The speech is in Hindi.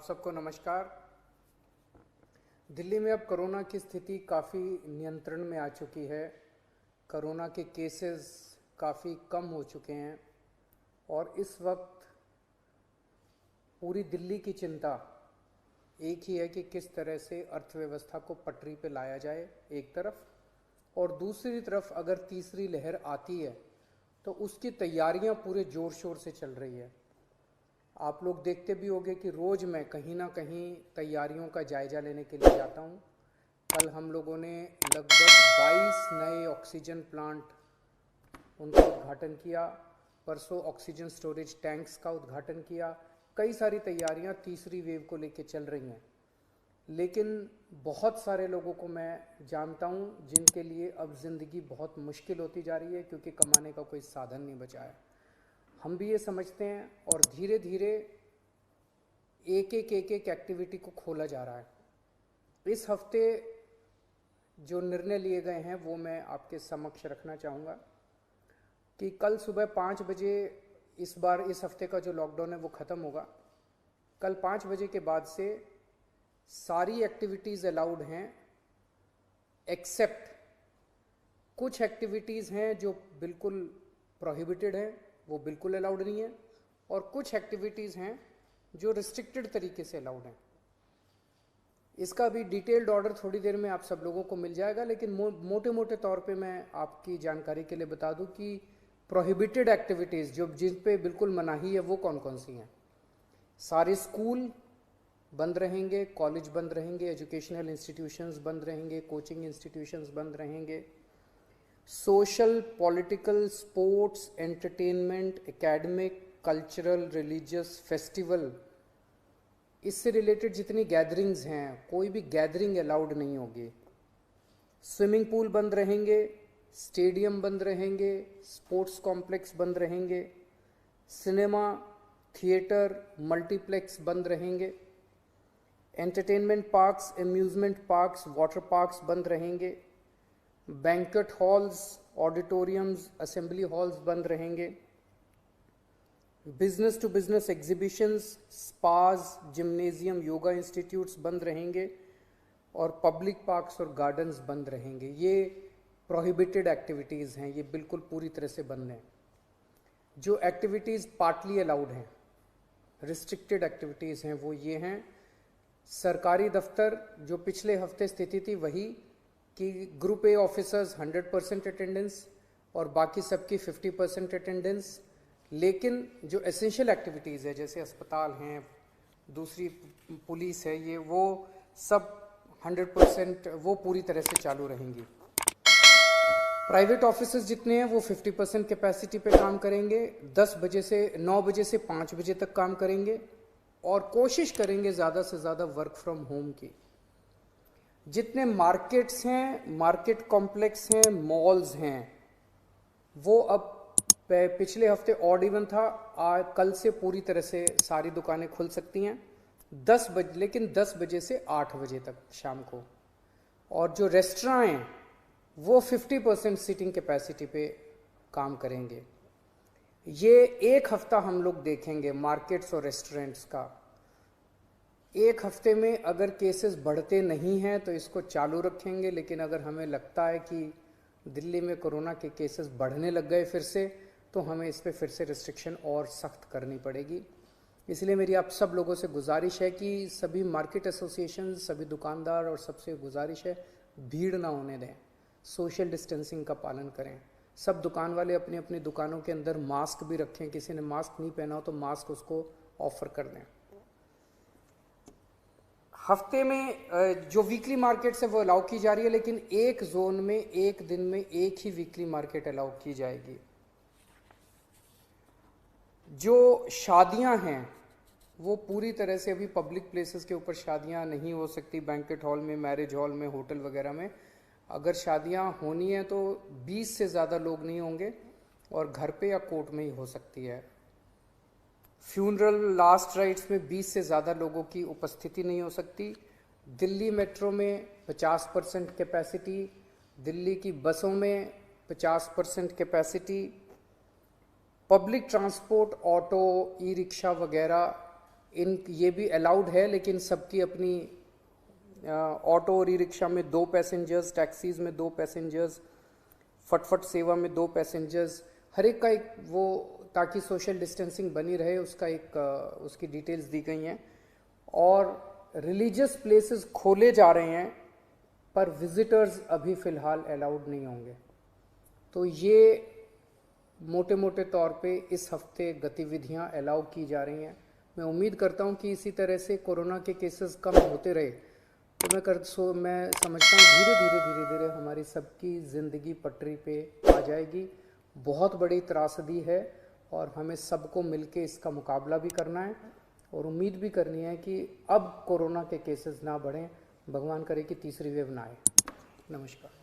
आप सबको नमस्कार। दिल्ली में अब कोरोना की स्थिति काफ़ी नियंत्रण में आ चुकी है। कोरोना के केसेस काफ़ी कम हो चुके हैं और इस वक्त पूरी दिल्ली की चिंता एक ही है कि किस तरह से अर्थव्यवस्था को पटरी पे लाया जाए एक तरफ, और दूसरी तरफ अगर तीसरी लहर आती है तो उसकी तैयारियां पूरे ज़ोर शोर से चल रही है। आप लोग देखते भी होंगे कि रोज़ मैं कहीं ना कहीं तैयारियों का जायज़ा लेने के लिए जाता हूँ। कल हम लोगों ने लगभग 22 नए ऑक्सीजन प्लांट उनका उद्घाटन किया, परसों ऑक्सीजन स्टोरेज टैंक्स का उद्घाटन किया। कई सारी तैयारियां तीसरी वेव को लेकर चल रही हैं, लेकिन बहुत सारे लोगों को मैं जानता हूं जिनके लिए अब ज़िंदगी बहुत मुश्किल होती जा रही है क्योंकि कमाने का कोई साधन नहीं बचा है। हम भी ये समझते हैं और धीरे धीरे एक एक एक्टिविटी को खोला जा रहा है। इस हफ्ते जो निर्णय लिए गए हैं वो मैं आपके समक्ष रखना चाहूँगा कि कल सुबह 5 बजे इस बार इस हफ्ते का जो लॉकडाउन है वो ख़त्म होगा। कल 5 बजे के बाद से सारी एक्टिविटीज़ अलाउड हैं, एक्सेप्ट कुछ एक्टिविटीज़ हैं जो बिल्कुल प्रोहिबिटेड हैं, वो बिल्कुल अलाउड नहीं है, और कुछ एक्टिविटीज़ हैं जो रिस्ट्रिक्टेड तरीके से अलाउड हैं। इसका भी डिटेल्ड ऑर्डर थोड़ी देर में आप सब लोगों को मिल जाएगा, लेकिन मोटे मोटे तौर पे मैं आपकी जानकारी के लिए बता दूं कि प्रोहिबिटेड एक्टिविटीज़ जो जिन पे बिल्कुल मनाही है वो कौन कौन सी हैं। सारे स्कूल बंद रहेंगे, कॉलेज बंद रहेंगे, एजुकेशनल इंस्टीट्यूशंस बंद रहेंगे, कोचिंग इंस्टीट्यूशंस बंद रहेंगे, social, political, sports, entertainment, academic, cultural, religious, festival, इससे रिलेटेड जितनी गैदरिंग्स हैं कोई भी गैदरिंग अलाउड नहीं होगी। स्विमिंग पूल बंद रहेंगे, स्टेडियम बंद रहेंगे, स्पोर्ट्स कॉम्प्लेक्स बंद रहेंगे, सिनेमा, थिएटर, मल्टीप्लेक्स बंद रहेंगे, entertainment parks, amusement parks, water parks बंद रहेंगे, banquet halls, auditoriums, assembly halls बंद रहेंगे, business to business exhibitions, spas, gymnasium, yoga institutes बंद रहेंगे, और पब्लिक पार्क्स और गार्डन्स बंद रहेंगे। ये प्रोहिबिटेड एक्टिविटीज़ हैं, ये बिल्कुल पूरी तरह से बंद हैं। जो एक्टिविटीज़ पार्टली अलाउड हैं, रिस्ट्रिक्टेड एक्टिविटीज़ हैं, वो ये हैं। सरकारी दफ्तर, जो पिछले हफ्ते स्थिति थी वही कि ग्रुप ए ऑफिसर्स 100% अटेंडेंस और बाकी सबकी 50% अटेंडेंस, लेकिन जो एसेंशियल एक्टिविटीज़ है जैसे अस्पताल हैं, दूसरी पुलिस है, ये वो सब 100% वो पूरी तरह से चालू रहेंगी। प्राइवेट ऑफिसेज जितने हैं वो 50% कैपेसिटी पे काम करेंगे, 10 बजे से 9 बजे से 5 बजे तक काम करेंगे और कोशिश करेंगे ज़्यादा से ज़्यादा वर्क फ्रॉम होम की। जितने मार्केट्स हैं, मार्केट कॉम्प्लेक्स हैं, मॉल्स हैं, वो अब पिछले हफ्ते ऑड इवन था, कल से पूरी तरह से सारी दुकानें खुल सकती हैं 10 बजे, लेकिन 10 बजे से 8 बजे तक शाम को। और जो रेस्टोरेंट हैं वो 50% सीटिंग कैपेसिटी पे काम करेंगे। ये एक हफ्ता हम लोग देखेंगे मार्केट्स और रेस्टोरेंट्स का। एक हफ्ते में अगर केसेस बढ़ते नहीं हैं तो इसको चालू रखेंगे, लेकिन अगर हमें लगता है कि दिल्ली में कोरोना के केसेस बढ़ने लग गए फिर से, तो हमें इस पर फिर से रिस्ट्रिक्शन और सख्त करनी पड़ेगी। इसलिए मेरी आप सब लोगों से गुजारिश है कि सभी मार्केट एसोसिएशन, सभी दुकानदार और सबसे गुजारिश है भीड़ ना होने दें, सोशल डिस्टेंसिंग का पालन करें। सब दुकान वाले अपनी अपनी दुकानों के अंदर मास्क भी रखें, किसी ने मास्क नहीं पहना हो तो मास्क उसको ऑफर कर दें। हफ्ते में जो वीकली मार्केट्स है वो अलाउ की जा रही है, लेकिन एक जोन में एक दिन में एक ही वीकली मार्केट अलाउ की जाएगी। जो शादियां हैं वो पूरी तरह से अभी पब्लिक प्लेसेस के ऊपर शादियां नहीं हो सकती, बैंक्वेट हॉल में, मैरिज हॉल में, होटल वगैरह में। अगर शादियां होनी है तो 20 से ज़्यादा लोग नहीं होंगे और घर पे या कोर्ट में ही हो सकती है। फ्यूनरल, लास्ट राइट्स में 20 से ज़्यादा लोगों की उपस्थिति नहीं हो सकती। दिल्ली मेट्रो में 50% कैपेसिटी, दिल्ली की बसों में 50% capacity, public transport, auto, e rickshaw वगैरह ये भी अलाउड है, लेकिन सबकी अपनी ऑटो और ई रिक्शा में 2 पैसेंजर्स, टैक्सीज में 2 पैसेंजर्स, फटफट सेवा में 2 पैसेंजर्स, हर एक का एक वो, ताकि सोशल डिस्टेंसिंग बनी रहे, उसका एक उसकी डिटेल्स दी गई हैं। और रिलीजियस प्लेसेस खोले जा रहे हैं, पर विजिटर्स अभी फ़िलहाल अलाउड नहीं होंगे। तो ये मोटे मोटे तौर पे इस हफ्ते गतिविधियां अलाउ की जा रही हैं। मैं उम्मीद करता हूं कि इसी तरह से कोरोना के केसेस कम होते रहे तो मैं समझता हूं धीरे धीरे हमारी सबकी ज़िंदगी पटरी पे आ जाएगी। बहुत बड़ी त्रासदी है और हमें सबको मिलके इसका मुकाबला भी करना है और उम्मीद भी करनी है कि अब कोरोना के केसेस ना बढ़ें, भगवान करे कि तीसरी वेव ना आए। नमस्कार।